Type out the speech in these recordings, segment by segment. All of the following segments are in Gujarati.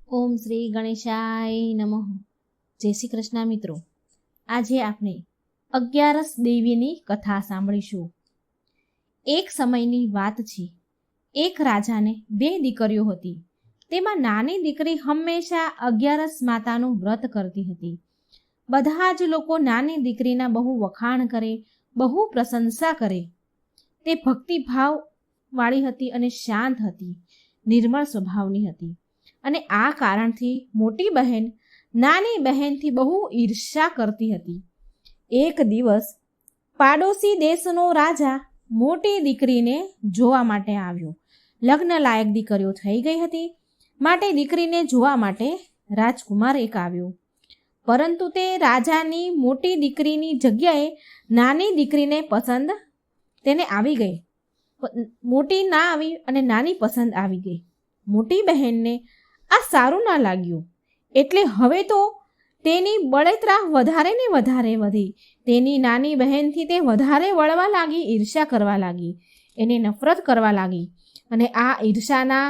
ઓમ શ્રી ગણેશાય નમઃ. જય શ્રી કૃષ્ણ મિત્રો. આજે આપણે 11 દેવીની કથા સાંભળીશું. એક સમયની વાત છે. એક રાજાને 2 દીકરીઓ હતી. તેમાં નાની દીકરી હંમેશા 11 માતાનું વ્રત કરતી હતી. બધા જ લોકો નાની દીકરીના બહુ વખાણ કરે, બહુ પ્રશંસા કરે. તે ભક્તિભાવ વાળી હતી અને શાંત હતી, નિર્મળ સ્વભાવની હતી. અને આ કારણથી મોટી બહેન નાની બહેનથી બહુ ઈર્ષ્યા કરતી હતી. એક દિવસ પાડોશી દેશનો રાજા મોટી દીકરીને જોવા માટે આવ્યો. લગ્ન લાયક દીકરીઓ થઈ ગઈ હતી, માટે દીકરીને જોવા માટે રાજકુમાર એક આવ્યો. પરંતુ તે રાજાની મોટી દીકરીની જગ્યાએ નાની દીકરીને પસંદ તેને આવી ગઈ. મોટી ના આવી અને નાની પસંદ આવી ગઈ. મોટી બહેનને આ સારું ના લાગ્યું, એટલે હવે તો તેની બળતરા વધારે ને વધારે વધી. તેની નાની બહેનથી તે વધારે વળવા લાગી, ઈર્ષ્યા કરવા લાગી, એને નફરત કરવા લાગી. અને આ ઈર્ષ્યાના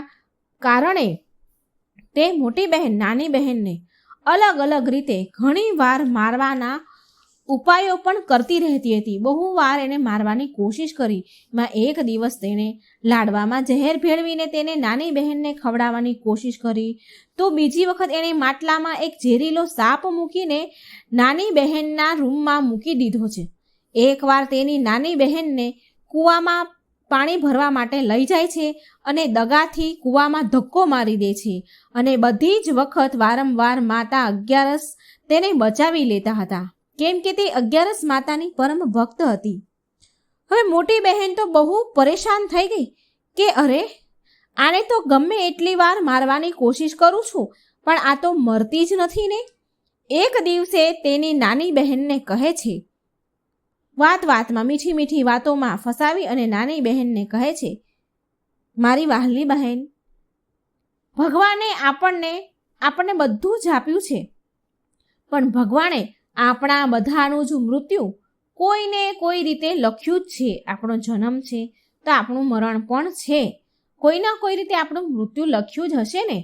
કારણે તે મોટી બહેન નાની બહેનને અલગ અલગ રીતે ઘણી વાર મારવાના ઉપાયો પણ કરતી રહેતી હતી. બહુ વાર એને મારવાની કોશિશ કરી. એમાં એક દિવસ તેણે લાડવામાં ઝેર ભેળવીને તેને નાની બહેનને ખવડાવવાની કોશિશ કરી. તો બીજી વખત એણે માટલામાં એક ઝેરીલો સાપ મૂકીને નાની બહેનના રૂમમાં મૂકી દીધો છે. એકવાર તેની નાની બહેનને કૂવામાં પાણી ભરવા માટે લઈ જાય છે અને દગાથી કૂવામાં ધક્કો મારી દે છે. અને બધી જ વખત વારંવાર માતા 11 તેને બચાવી લેતા હતા, કેમ કે તે 11 માતાની પરમ ભક્ત હતી. હવે મોટી બહેન તો બહુ પરેશાન થઈ ગઈ કે અરે, આને તો ગમે એટલી વાર મારવાની કોશિશ કરું છું, પણ આ તો મરતી જ નથી ને. એક દિવસે તેની નાની બહેનને કહે છે, વાતમાં મીઠી મીઠી વાતોમાં ફસાવી અને નાની બહેનને કહે છે, મારી વહાલી બહેન, ભગવાને આપણને બધું જ આપ્યું છે, પણ ભગવાને આપણા બધાનું જ મૃત્યુ કોઈને કોઈ રીતે લખ્યું જ છે. આપણો જન્મ છે તો આપણું મરણ પણ છે. કોઈના કોઈ રીતે આપણું મૃત્યુ લખ્યું જ હશે ને.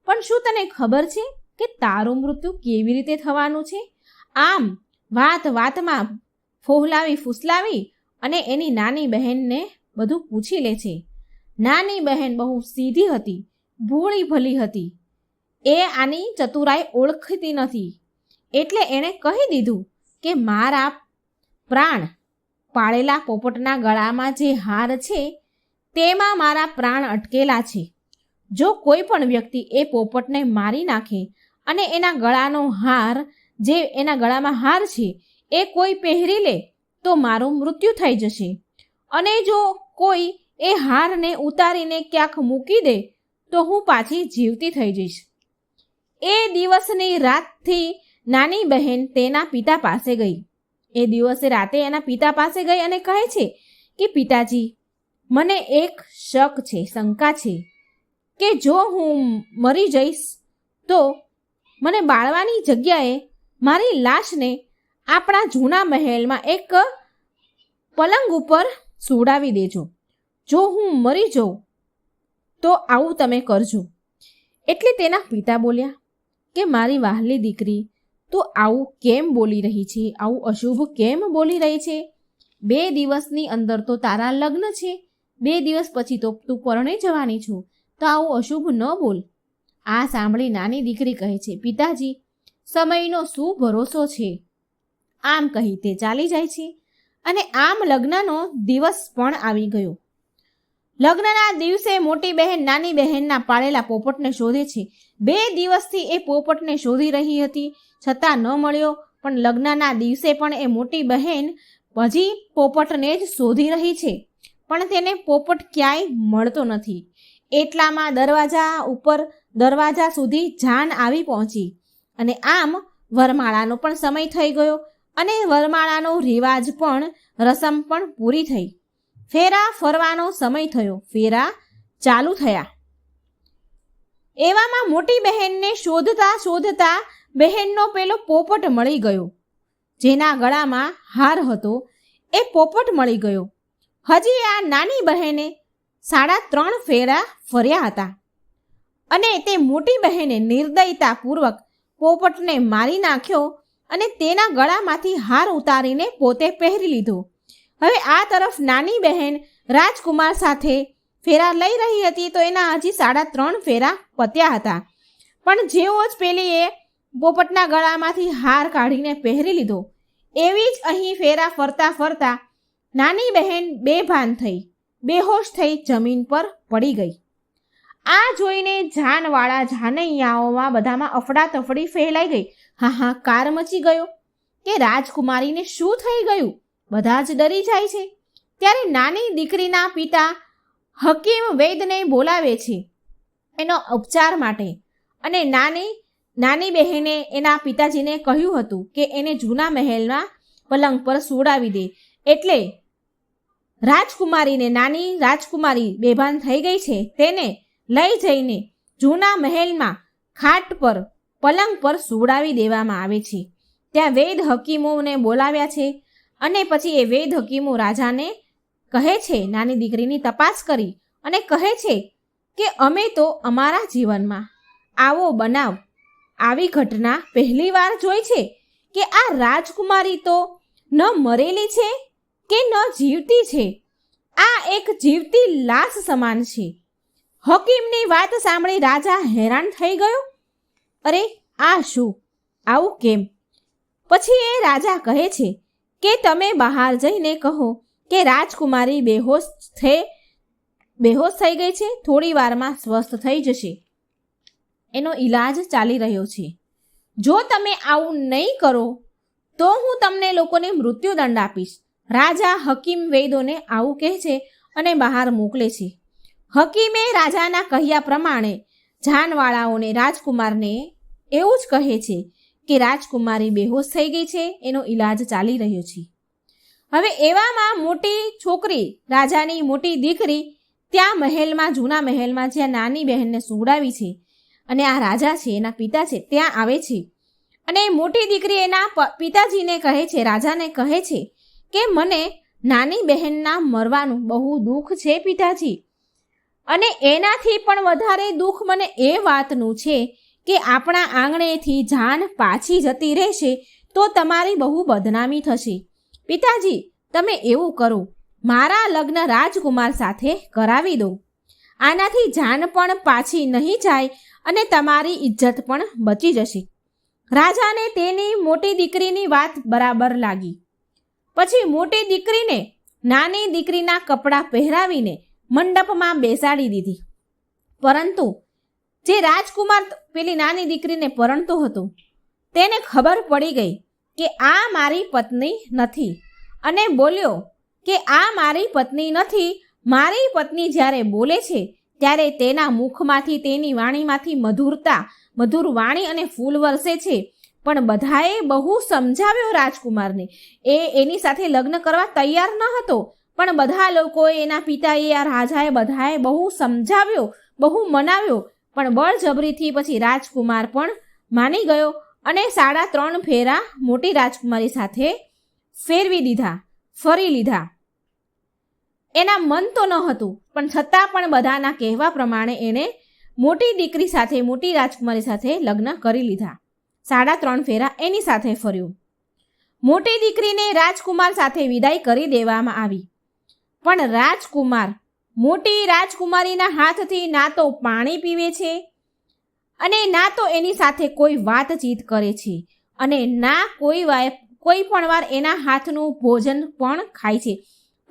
પણ શું તને ખબર છે કે તારું મૃત્યુ કેવી રીતે થવાનું છે? આમ વાતમાં ફોહલાવી ફૂસલાવી અને એની નાની બહેનને બધું પૂછી લે છે. નાની બહેન બહુ સીધી હતી, ભોળી ભલી હતી. એ આની ચતુરાઈ ઓળખતી નથી, એટલે એણે કહી દીધું કે મારા પ્રાણ પાળેલા પોપટના ગળામાં જે હાર છે તેમાં મારા પ્રાણ અટકેલા છે. જો કોઈ પણ વ્યક્તિ એ પોપટને મારી નાખે અને એના ગળામાં હાર છે એ કોઈ પહેરી લે તો મારું મૃત્યુ થઈ જશે. અને જો કોઈ એ હારને ઉતારીને ક્યાંક મૂકી દે તો હું પાછી જીવતી થઈ જઈશ. એ દિવસની રાતથી નાની બહેન તેના પિતા પાસે ગઈ. એ દિવસે રાતે એના પિતા પાસે ગઈ અને કહે છે કે પિતાજી, મને એક શંકા છે કે જો હું મરી જઈશ તો મને બાળવાની જગ્યાએ મારી લાશને આપણા જૂના મહેલમાં એક પલંગ ઉપર સુવડાવી દેજો. જો હું મરી જાઉં તો આવું તમે કરજો. એટલે તેના પિતા બોલ્યા કે મારી વહાલી દીકરી, તું આવું કેમ બોલી રહી છે? આવું અશુભ કેમ બોલી રહી છે? 2 દિવસની અંદર તો તારા લગ્ન છે, 2 દિવસ પછી તો તું પરણી જવાની છું, તો આવું અશુભ ન બોલ. આ સાંભળી નાની દીકરી કહે છે, પિતાજી, સમયનો શું ભરોસો છે. આમ કહી તે ચાલી જાય છે. અને આમ લગ્નનો દિવસ પણ આવી ગયો. લગ્નના દિવસે મોટી બહેન નાની બહેનના પાળેલા પોપટને શોધે છે. 2 દિવસથી એ પોપટને શોધી રહી હતી, છતાં ન મળ્યો. પણ લગ્નના દિવસે પણ એ મોટી બહેન હજી પોપટને જ શોધી રહી છે, પણ તેને પોપટ ક્યાંય મળતો નથી. એટલામાં દરવાજા સુધી જાન આવી પહોંચી. અને આમ વરમાળાનો પણ સમય થઈ ગયો અને વરમાળાનો રિવાજ પણ રસમ પણ પૂરી થઈ. ફેરા ફરવાનો સમય થયો, ફેરા ચાલુ થયા. એવામાં મોટી બહેનને શોધતા બહેનનો પેલો પોપટ મળી ગયો. જેના ગળામાં હાર હતો એ પોપટ મળી ગયો. હજી આ નાની બહેને 3.5 ફેરા ફર્યા હતા અને તે મોટી બહેને નિર્દયતાપૂર્વક પોપટને મારી નાખ્યો અને તેના ગળામાંથી હાર ઉતારીને પોતે પહેરી લીધો. હવે આ તરફ નાની બહેન રાજકુમાર સાથે ફેરા લઈ રહી હતી તો એના હજી 3.5 ફેરા પત્યા હતા. પણ જેવો જ પેલીએ પોપટના ગળામાંથી હાર કાઢીને પહેરી લીધો એવી જ અહીં ફેરા ફરતા ફરતા નાની બહેન બેભાન થઈ, બેહોશ થઈ જમીન પર પડી ગઈ. આ જોઈને જાનવાળા જાનૈયાઓમાં બધામાં અફડાતફડી ફેલાઈ ગઈ. હાહાકાર મચી ગયો કે રાજકુમારીને શું થઈ ગયું, બધા જ ડરી જાય છે. ત્યારે નાની દીકરીના પિતા હકીમ વૈદને બોલાવે છે એનો ઉપચાર માટે. અને નાની બહેને એના પિતાજીને કહ્યું હતું કે એને જૂના મહેલના પલંગ પર સુવડાવી દે. એટલે રાજકુમારીને નાની રાજકુમારી બેભાન થઈ ગઈ છે તેને લઈ જઈને જૂના મહેલમાં ખાટ પર પલંગ પર સુવડાવી દેવામાં આવે છે. ત્યાં વૈદ હકીમોને બોલાવ્યા છે અને પછી એ વૈદ હકીમો રાજાને કહે છે, નાની દીકરીની તપાસ કરી અને કહે છે કે અમે તો અમારા જીવનમાં આવો બનાવ, આવી ઘટના પહેલી વાર જોઈ છે કે આ રાજકુમારી તો ન મરેલી છે કે ન જીવતી છે, આ એક જીવતી લાશ સમાન છે. હકીમની વાત સાંભળી રાજા હેરાન થઈ ગયો. અરે આ શું, આવું કેમ? પછી એ રાજા કહે છે કે તમે બહાર જઈને કહો કે રાજકુમારી બેહોશ થઈ ગઈ છે, થોડી વારમાં સ્વસ્થ થઈ જશે, એનો ઈલાજ ચાલી રહ્યો છે. જો તમે આવું નહીં કરો તો હું તમને લોકોને મૃત્યુદંડ આપીશ. રાજા હકીમ વૈદોને આવું કહે છે અને બહાર મોકલે છે. હકીમે રાજાના કહ્યા પ્રમાણે જાનવાળાઓને રાજકુમારને એવું જ કહે છે કે રાજકુમારી બેહોશ થઈ ગઈ છે, એનો ઈલાજ ચાલી રહ્યો છે. હવે એવામાં મોટી છોકરી, રાજાની મોટી દીકરી ત્યાં મહેલમાં, જૂના મહેલમાં જ્યાં નાની બહેનને સુવડાવી છે અને આ રાજા છે એના પિતા છે ત્યાં આવે છે. અને મોટી દીકરી એના પિતાજીને કહે છે, રાજાને કહે છે કે મને નાની બહેનના મરવાનું બહુ દુઃખ છે પિતાજી, અને એનાથી પણ વધારે દુઃખ મને એ વાતનું છે કે આપણા આંગણેથી જાન પાછી જતી રહેશે તો તમારી બહુ બદનામી થશે. પિતાજી તમે એવું કરો, મારા લગ્ન રાજકુમાર સાથે કરાવી દો, આનાથી જાન પણ પાછી નહીં જાય અને તમારી ઇજ્જત પણ બચી જશે. રાજાને તેની મોટી દીકરીની વાત બરાબર લાગી. પછી મોટી દીકરીને નાની દીકરીના કપડાં પહેરાવીને મંડપમાં બેસાડી દીધી. પરંતુ જે રાજકુમાર પેલી નાની દીકરીને પરણતો હતો તેને ખબર પડી ગઈ કે આ મારી પત્ની નથી અને બોલ્યો કે આ મારી પત્ની નથી. મારી પત્ની જ્યારે બોલે છે ત્યારે તેના મુખમાંથી, તેની વાણીમાંથી મધુર વાણી અને ફૂલ વરસે છે. પણ બધાએ બહુ સમજાવ્યો રાજકુમારને, એની સાથે લગ્ન કરવા તૈયાર ન હતો, પણ બધા લોકોએ, એના પિતાએ, આ રાજાએ બધાએ બહુ સમજાવ્યો, બહુ મનાવ્યો, પણ બળજબરીથી પછી રાજકુમાર પણ માની ગયો અને 3.5 ફેરા મોટી રાજકુમારી સાથે ફેરવી લીધા. એના મન તો ન હતું, પણ છતાં પણ બધાના કહેવા પ્રમાણે એણે મોટી દીકરી સાથે, મોટી રાજકુમારી સાથે લગ્ન કરી લીધા. 3.5 ફેરા એની સાથે ફર્યું. મોટી દીકરીને રાજકુમાર સાથે વિદાય કરી દેવામાં આવી. પણ રાજકુમાર મોટી રાજકુમારીના હાથથી ના તો પાણી પીવે છે અને ના તો એની સાથે કોઈ વાતચીત કરે છે અને ના કોઈ પણ વાર એના હાથનું ભોજન પણ ખાય છે.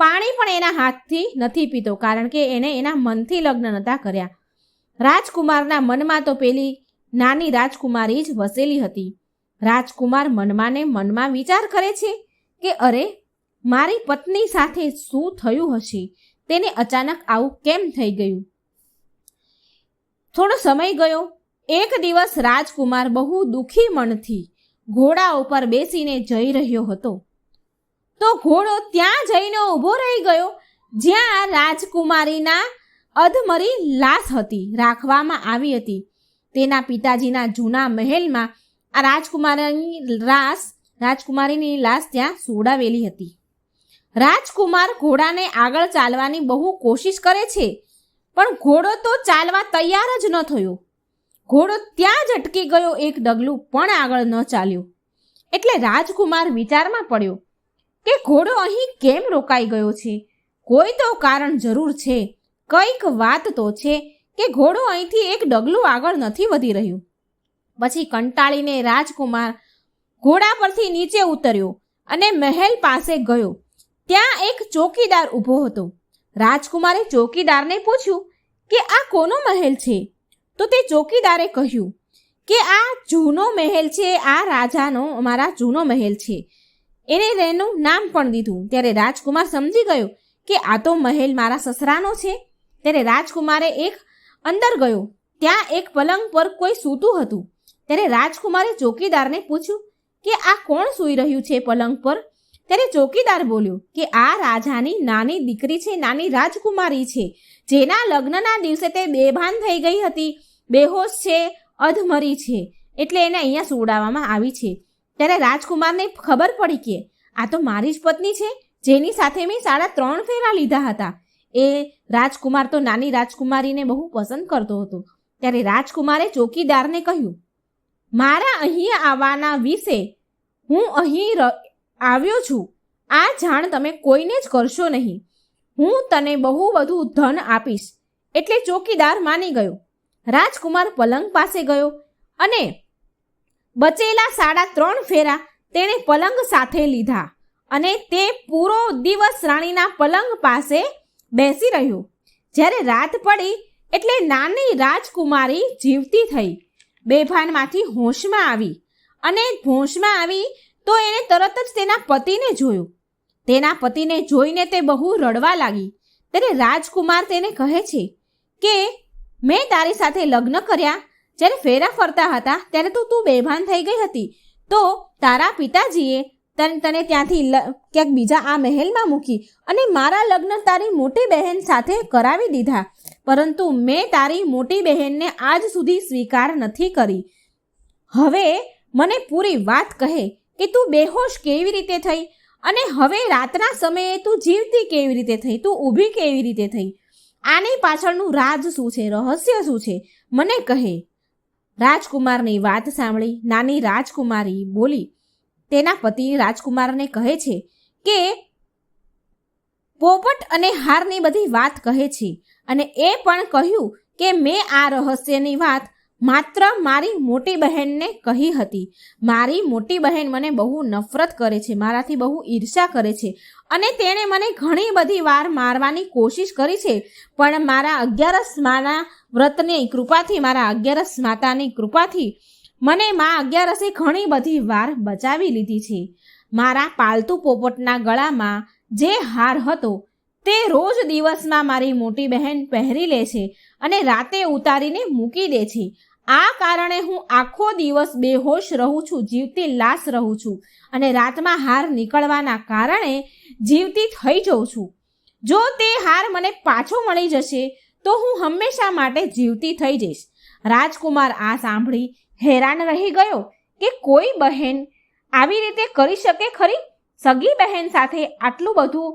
પાણી પણ એના હાથથી નથી પીતો, કારણ કે એને એના મનથી લગ્ન નહોતા કર્યા. રાજકુમારના મનમાં તો પેલી નાની રાજકુમારી જ વસેલી હતી. રાજકુમાર મનમાં વિચાર કરે છે કે અરે મારી પત્ની સાથે શું થયું હશે, તેને અચાનક આવું કેમ થઈ ગયું. થોડો સમય ગયો. એક દિવસ રાજકુમાર બહુ દુઃખી મનથી ઘોડા ઉપર બેસીને જઈ રહ્યો હતો તો ઘોડો ત્યાં જઈને ઊભો રહી ગયો જ્યાં રાજકુમારીના અધમરી લાશ હતી, રાખવામાં આવી હતી. તેના પિતાજીના જૂના મહેલમાં આ રાજકુમારીની લાશ ત્યાં સુવડાવેલી હતી. રાજકુમાર ઘોડાને આગળ ચાલવાની બહુ કોશિશ કરે છે, પણ ઘોડો તો ચાલવા તૈયાર જ ન થયો. ઘોડો ત્યાં જ અટકી ગયો, એક ડગલું પણ આગળ ન ચાલ્યો. એટલે રાજકુમાર વિચારમાં પડ્યો કે ઘોડો અહીં કેમ રોકાઈ ગયો છે? કોઈ તો કારણ જરૂર છે, કંઈક વાત તો છે કે ઘોડો અહીંથી એક ડગલું આગળ નથી વધી રહ્યું. પછી કંટાળીને રાજકુમાર ઘોડા પરથી નીચે ઉતર્યો અને મહેલ પાસે ગયો. ત્યાં એક ચોકીદાર ઊભો હતો. રાજકુમારે ચોકીદારને પૂછ્યું કે આ કોનો મહેલ છે? તો તે ચોકીદારે કહ્યું કે આ જૂનો મહેલ છે, આ રાજાનો અમારા જૂનો મહેલ છે. એને તેનું નામ પણ દીધું. ત્યારે રાજકુમાર સમજી ગયો કે આ તો મહેલ મારા સસરાનો છે. ત્યારે રાજકુમારે અંદર ગયો. ત્યાં એક પલંગ પર કોઈ સૂતું હતું. ત્યારે રાજકુમારે ચોકીદારને પૂછ્યું કે આ કોણ સૂઈ રહ્યું છે પલંગ પર? ત્યારે ચોકીદાર બોલ્યો કે આ રાજાની નાની દીકરી છે, નાની રાજકુમારી છે, જેના લગ્નના દિવસે તે બેભાન થઈ ગઈ હતી, બેહોશ છે, અધમરી છે, એટલે એને અહીંયા સુવડાવવામાં આવી છે. ત્યારે રાજકુમારને ખબર પડી કે આ તો મારી જ પત્ની છે, જેની સાથે મેં 3.5 ફેરા લીધા હતા. એ રાજકુમાર તો નાની રાજકુમારીને બહુ પસંદ કરતો હતો. ત્યારે રાજકુમારે ચોકીદારને કહ્યું, મારા અહીં આવવાના વિશે હું અહીં આવ્યો છું, આ જાણ તમે કોઈને જ કરશો નહીં. હું તને બહુ બધું ધન આપીશ. એટલે ચોકીદાર માની ગયો. રાજકુમાર પલંગ પાસે ગયો અને બચેલા 3.5 ફેરા તેણે પલંગ સાથે લીધા અને તે પૂરો દિવસ રાણીના પલંગ પાસે બેસી રહ્યો. જ્યારે રાત પડી એટલે નાની રાજકુમારી જીવતી થઈ, બેભાનમાંથી હોશમાં આવી. અને હોશમાં આવી તો એણે તરત જ તેના પતિને જોયો. તેના પતિને જોઈને તે બહુ રડવા લાગી. ત્યારે રાજકુમાર તેને કહે છે કે મેં તારી સાથે લગ્ન કર્યા, જ્યારે ફેરા ફરતા હતા ત્યારે તો તું બેભાન થઈ ગઈ હતી, તો તારા પિતાજીએ તને ત્યાંથી ક્યાંક બીજા આ મહેલમાં મૂકી અને મારા લગ્ન તારી મોટી બહેન સાથે કરાવી દીધા, પરંતુ મેં તારી મોટી બહેનને આજ સુધી સ્વીકાર નથી કરી. હવે મને પૂરી વાત કહે કે તું બેહોશ કેવી રીતે થઈ અને હવે રાતના સમયે તું જીવતી કેવી રીતે થઈ, તું ઊભી કેવી રીતે થઈ? આની પાછળનું રાજ શું છે, રહસ્ય શું છે, મને કહે. રાજકુમારની વાત સાંભળી નાની રાજકુમારી બોલી. તેના પતિ રાજકુમારને કહે છે કે પોપટ અને હારની બધી વાત કહે છે અને એ પણ કહ્યું કે મેં આ રહસ્યની વાત માત્ર મારી મોટી બહેનને કહી હતી. મારી મોટી બહેન મને બહુ નફરત કરે છે, મારાથી બહુ ઈર્ષા કરે છે અને તેણે મને ઘણી બધી વાર મારવાની કોશિશ કરી છે, પણ મારા 11 માના વ્રતની કૃપાથી, મારા 11 માતાની કૃપાથી મને મા 11એ ઘણી બધી વાર બચાવી લીધી છે. મારા પાલતુ પોપટના ગળામાં જે હાર હતો તે રોજ દિવસમાં મારી મોટી બહેન પહેરી લે છે અને રાતે ઉતારીને મૂકી દે છે. આ કારણે હું આખો દિવસ બેહોશ રહું છું, જીવતી લાશ રહું છું અને રાતમાં હાર નીકળવાના કારણે જીવતી થઈ જાઉં છું. જો તે હાર મને પાછો મળી જશે તો હું હંમેશા માટે જીવતી થઈ જઈશ. રાજકુમાર આ સાંભળી હેરાન રહી ગયો કે કોઈ બહેન આવી રીતે કરી શકે ખરી? સગી બહેન સાથે આટલું બધું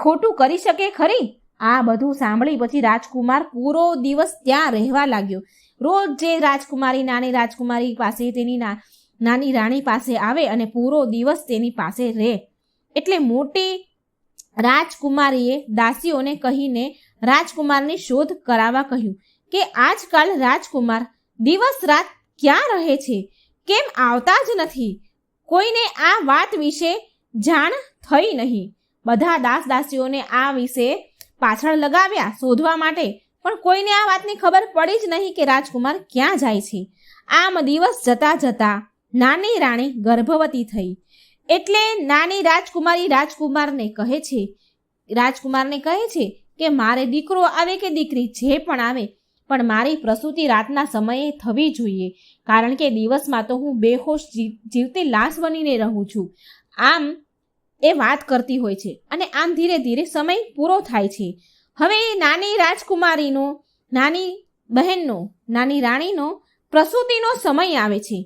ખોટું કરી શકે ખરી? આ બધું સાંભળી પછી રાજકુમાર પૂરો દિવસ ત્યાં રહેવા લાગ્યો. રોજ જે રાજકુમારી નાની રાજકુમારી પાસે, તેની નાની રાણી પાસે આવે અને પૂરો દિવસ તેની પાસે રહે. એટલે મોટી રાજકુમારીએ દાસીઓને કહીને રાજકુમારની શોધ કરાવવા કહ્યું કે આજકાલ રાજકુમાર દિવસ રાત ક્યાં રહે છે, કેમ આવતા જ નથી? કોઈને આ વાત વિશે જાણ થઈ નહીં. બધા દાસીઓને આ વિશે પાછળ લગાવ્યા શોધવા માટે, પણ કોઈને આ વાતની ખબર પડી જ નહીં કે રાજકુમાર ક્યાં જાય છે. આમ દિવસ જતા જતા નાની રાણી ગર્ભવતી થઈ. એટલે નાની રાજકુમારી રાજકુમારને કહે છે કે મારે દીકરો આવે કે દીકરી જે પણ આવે, પણ મારી પ્રસૂતિ રાતના સમયે થવી જોઈએ, કારણ કે દિવસમાં તો હું બેહોશ જીવતી લાશ બનીને રહું છું. આમ એ વાત કરતી હોય છે અને આમ ધીરે ધીરે સમય પૂરો થાય છે. હવે નાની રાજકુમારીનો, નાની બહેનનો, નાની રાણીનો પ્રસૂતિનો સમય આવે છે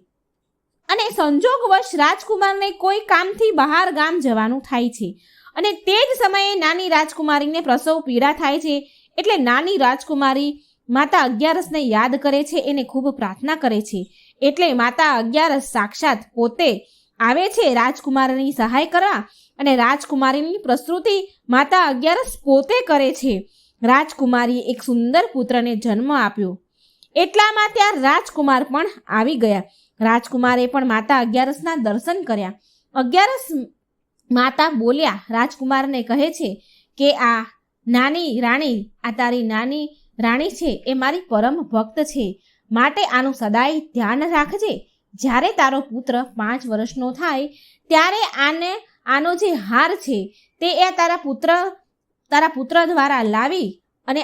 અને સંજોગવશ રાજકુમારને કોઈ કામથી બહાર ગામ જવાનું થાય છે અને તે જ સમયે નાની રાજકુમારીને પ્રસવ પીડા થાય છે. એટલે નાની રાજકુમારી માતા અગિયારસને યાદ કરે છે, એને ખૂબ પ્રાર્થના કરે છે. એટલે માતા અગિયારસ સાક્ષાત પોતે આવે છે રાજકુમારની સહાય કરવા, અને રાજકુમારીની પ્રસ્તુતિ માતા અગિયારસ પોતે કરે છે. રાજકુમારીએ એક સુંદર પુત્રને જન્મ આપ્યો. એટલામાં ત્યાં રાજકુમાર પણ આવી ગયા. રાજકુમારે પણ માતા અગિયારસના દર્શન કર્યા. અગિયારસ માતા બોલ્યા, રાજકુમારને કહે છે કે આ નાની રાણી, આ તારી નાની રાણી છે એ મારી પરમ ભક્ત છે, માટે આનું સદાય ધ્યાન રાખજે. જ્યારે તારો પુત્ર 5 વર્ષનો થાય ત્યારે આનો જે હાર છે તે એ તારા પુત્ર દ્વારા લાવી અને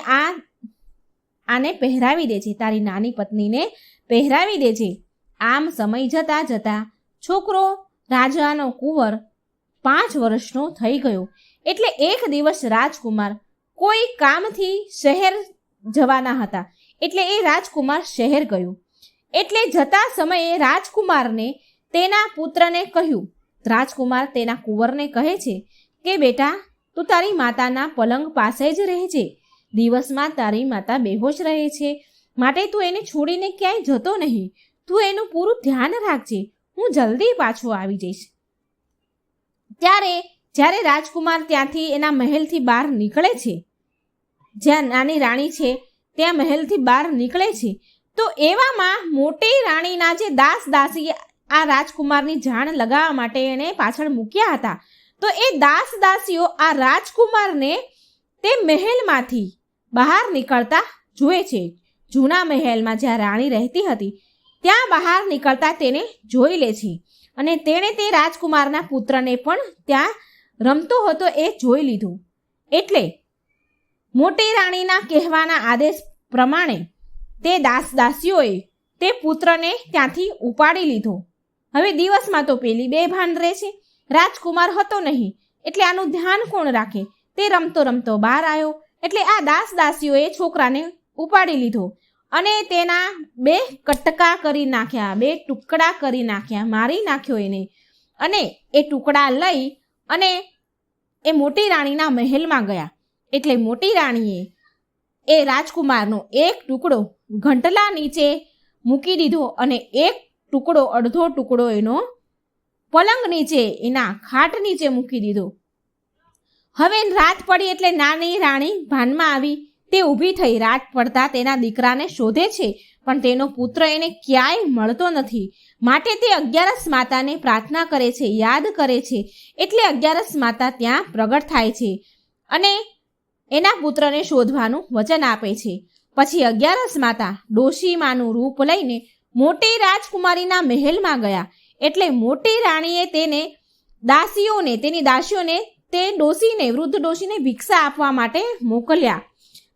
આને પહેરાવી દેજે, તારી નાની પત્નીને પહેરાવી દેજે. આમ સમય જતા જતા છોકરો રાજાનો કુંવર 5 વર્ષનો થઈ ગયો. એટલે એક દિવસ રાજકુમાર કોઈ કામથી શહેર જવાના હતા, એટલે એ રાજકુમાર શહેર ગયો. એટલે જતા સમયે રાજકુમારને તેના પુત્રને કહ્યું. રાજકુમાર તેના કુંવરને કહે છે કે બેટા, તું તારી માતાના પલંગ પાસે જ રહેજે. દિવસમાં તારી માતા બેહોશ રહે છે, માટે તું એને છોડીને ક્યાંય જતો નહીં. તું એનું પૂરું ધ્યાન રાખજે. હું જલ્દી પાછો આવી જઈશ. જ્યારે રાજકુમાર ત્યાંથી એના મહેલથી બહાર નીકળે છે, જ્યાં નાની રાણી છે ત્યાં મહેલથી બહાર નીકળે છે, તો એવામાં મોટી રાણીના જે દાસી આ રાજકુમારની જાણ લગાવવા માટે એણે પાછળ મૂક્યા હતા, તો એ દાસીઓ આ રાજકુમારને તે મહેલમાંથી બહાર નીકળતા જુએ છે. જૂના મહેલમાં જ્યાં રાણી રહેતી હતી ત્યાં બહાર નીકળતા તેને જોઈ લે છે, અને તેણે તે રાજકુમારના પુત્રને પણ ત્યાં રમતો હતો એ જોઈ લીધું. એટલે મોટી રાણીના કહેવાના આદેશ પ્રમાણે તે દાસીઓએ તે પુત્રને ત્યાંથી ઉપાડી લીધો. હવે દિવસમાં તો પેલી બેભાન રહે છે, રાજકુમાર હતો નહીં, એટલે આનું ધ્યાન કોણ રાખે? તે રમતો રમતો બહાર આવ્યો, એટલે આ દાસીઓએ છોકરાને ઉપાડી લીધો અને તેના 2 કટકા કરી નાખ્યા, 2 ટુકડા કરી નાખ્યા, મારી નાખ્યો એને. અને એ ટુકડા લઈ અને એ મોટી રાણીના મહેલમાં ગયા. એટલે મોટી રાણીએ એ રાજકુમારનો એક ટુકડો ઘંટલા નીચે મૂકી દીધો અને એક ટુકડો, અડધો ટુકડો એનો પલંગ નીચે, એના ખાટ નીચે મૂકી દીધો. હવે રાત પડી એટલે નાની રાણી ભાનમાં આવી. તે ઊભી થઈ રાત પડતા તેના દીકરાને શોધે છે, પણ તેનો પુત્ર એને ક્યાંય મળતો નથી. માટે તે અગિયારસ માતાને પ્રાર્થના કરે છે, યાદ કરે છે. એટલે અગિયારસ માતા ત્યાં પ્રગટ થાય છે અને એના પુત્રને શોધવાનું વચન આપે છે. પછી અગિયારસ માતા ડોશીમાનું રૂપ લઈને મોટી રાજકુમારીના મહેલમાં ગયા. એટલે મોટી રાણીએ તેની દાસીઓને તે વૃદ્ધ ડોશીને ભિક્ષા આપવા માટે મોકલ્યા.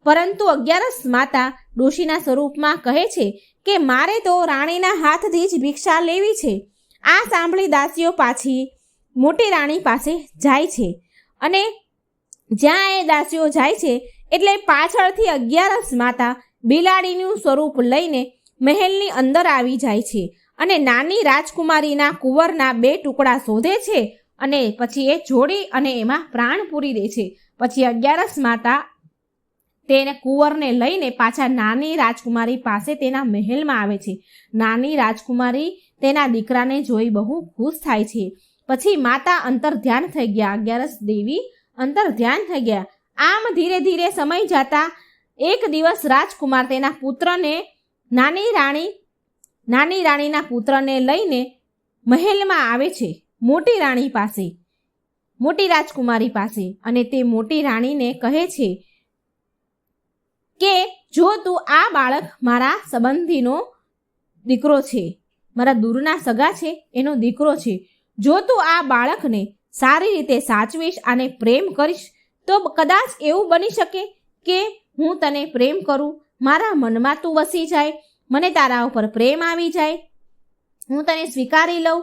પરંતુ અગિયારસ માતા ડોશીના સ્વરૂપમાં કહે છે કે મારે તો રાણીના હાથથી જ ભિક્ષા લેવી છે. આ સાંભળી દાસીઓ પાછી મોટી રાણી પાસે જાય છે, અને જ્યાં એ દાસીઓ જાય છે એટલે પાછળથી અગિયારસ માતા બિલાડીનું સ્વરૂપ લઈને મહેલની અંદર આવી જાય છે અને નાની રાજકુમારીના કુંવરના 2 ટુકડા શોધે છે અને પછી એ જોડી અને એમાં પ્રાણ પૂરી દે છે. પછી અગિયારસ માતા તેને કુંવરને લઈને પાછા નાની રાજકુમારી પાસે તેના મહેલમાં આવે છે. નાની રાજકુમારી તેના દીકરાને જોઈ બહુ ખુશ થાય છે. પછી માતા અંતર્ધ્યાન થઈ ગયા, અગિયારસ દેવી અંતર્ધ્યાન થઈ ગયા. આમ ધીરે ધીરે સમય જતા એક દિવસ રાજકુમાર તેના પુત્રને નાની રાણીના પુત્રને લઈને મહેલમાં આવે છે મોટી રાણી પાસે, મોટી રાજકુમારી પાસે, અને તે મોટી રાણીને કહે છે કે જો તું આ બાળક મારા સંબંધીનો દીકરો છે, મારા દૂરના સગા છે એનો દીકરો છે, જો તું આ બાળકને સારી રીતે સાચવીશ અને પ્રેમ કરીશ તો કદાચ એવું બની શકે કે હું તને પ્રેમ કરું, મારા મનમાં તું વસી જાય, મને તારા ઉપર પ્રેમ આવી જાય, હું તને સ્વીકારી લઉં,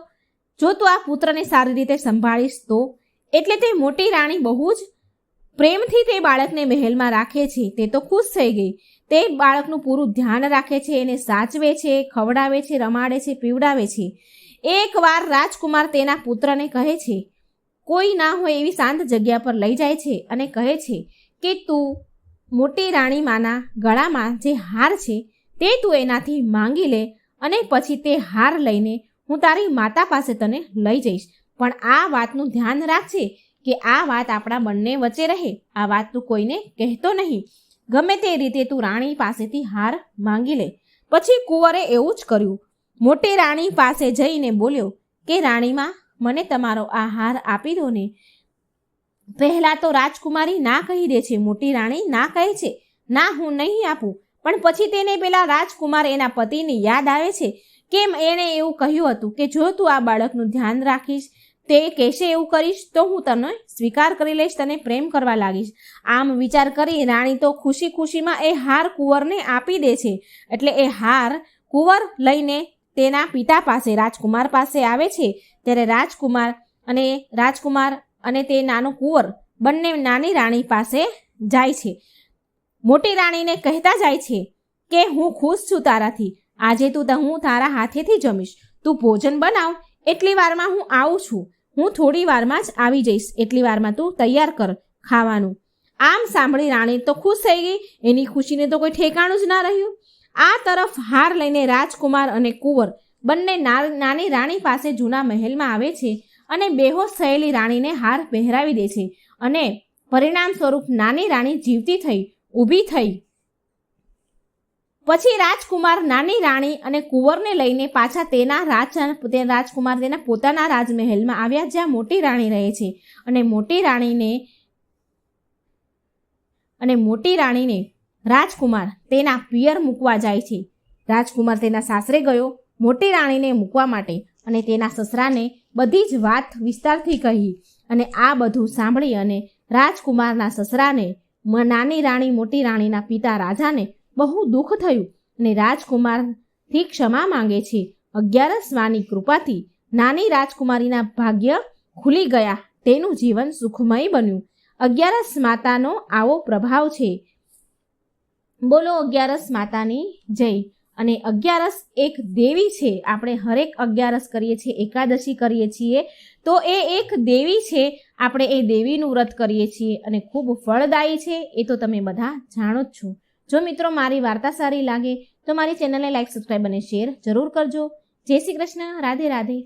જો તું આ પુત્રને સારી રીતે સંભાળીશ તો. એટલે તે મોટી રાણી બહુ જ પ્રેમથી તે બાળકને મહેલમાં રાખે છે. તે તો ખુશ થઈ ગઈ. તે બાળકનું પૂરું ધ્યાન રાખે છે, એને સાચવે છે, ખવડાવે છે, રમાડે છે, પીવડાવે છે. એકવાર રાજકુમાર તેના પુત્રને કહે છે, કોઈ ના હોય એવી શાંત જગ્યા પર લઈ જાય છે અને કહે છે કે તું મોટી રાણીમાના ગળામાં જે હાર છે તે તું એનાથી માંગી લે અને પછી તે હાર લઈને હું તારી માતા પાસે તને લઈ જઈશ. પણ આ વાતનું ધ્યાન રાખજે કે આ વાત આપણા બંને વચ્ચે રહે. આ વાત તું કોઈને કહેતો નહીં. ગમે તે રીતે તું રાણી પાસેથી હાર માંગી લે. પછી કુંવરે એવું જ કર્યું. મોટી રાણી પાસે જઈને બોલ્યો કે રાણીમાં, મને તમારો આ હાર આપી દો ને. પહેલાં તો રાજકુમારી ના કહી દે છે. મોટી રાણી ના કહે છે, ના હું નહીં આપું. પણ પછી તેને પેલા રાજકુમાર એના પતિની યાદ આવે છે. કેમ એણે એવું કહ્યું હતું કે જો તું આ બાળકનું ધ્યાન રાખીશ, તે કહેશે એવું કરીશ તો હું તને સ્વીકાર કરી લઈશ, તને પ્રેમ કરવા લાગીશ. આમ વિચાર કરી રાણી તો ખુશી ખુશીમાં એ હાર કુંવરને આપી દે છે. એટલે એ હાર કુંવર લઈને તેના પિતા પાસે, રાજકુમાર પાસે આવે છે. ત્યારે રાજકુમાર અને તે નાનો કુંવર બંને નાની રાણી પાસે જાય છે. મોટી રાણીને કહેતા જાય છે કે હું ખુશ છું તારાથી. આજે હું તારા હાથેથી જમીશ. તું ભોજન બનાવ, એટલી વારમાં હું આવું છું. હું થોડી વારમાં જ આવી જઈશ. એટલી વારમાં તું તૈયાર કર ખાવાનું. આમ સાંભળી રાણી તો ખુશ થઈ ગઈ. એની ખુશીને તો કોઈ ઠેકાણું જ ના રહ્યું. આ તરફ હાર લઈને રાજકુમાર અને કુંવર બંને નાની રાણી પાસે જૂના મહેલમાં આવે છે અને બેહોશ થયેલી રાણીને હાર પહેરાવી દે છે. અને પરિણામ સ્વરૂપ નાની રાણી જીવતી થઈ, ઊભી થઈ. પછી રાજકુમાર નાની રાણી અને કુંવરને લઈને પાછા રાજકુમાર તેના પોતાના રાજમહેલમાં આવ્યા, જ્યાં મોટી રાણી રહે છે. અને મોટી રાણીને રાજકુમાર તેના પિયર મૂકવા જાય છે. રાજકુમાર તેના સાસરે ગયો મોટી રાણીને મૂકવા માટે અને તેના સસરાને બધી જ વાત વિસ્તારથી કહી. અને આ બધું સાંભળી અને રાજકુમારના સસરાને, નાની રાણી મોટી રાણીના પિતા રાજાને બહુ દુઃખ થયું અને રાજકુમારથી ક્ષમા માંગે છે. 11 માની કૃપાથી નાની રાજકુમારીના ભાગ્ય ખુલી ગયા. તેનું જીવન સુખમય બન્યું. 11 માતાનો આવો પ્રભાવ છે. બોલો 11 માતાની જય. અને 11 એક દેવી છે. આપણે હરેક 11 કરીએ છીએ, એકાદશી કરીએ છીએ, તો એ એક દેવી છે. આપણે એ દેવીનું વ્રત કરીએ છીએ અને ખૂબ ફળદાયી છે. એ તો તમે બધા જાણો જ છો. જો મિત્રો મારી વાર્તા સારી લાગે તો મારી ચેનલને લાઈક, સબસ્ક્રાઈબ અને શેર જરૂર કરજો. જય શ્રી કૃષ્ણ. રાધે રાધે.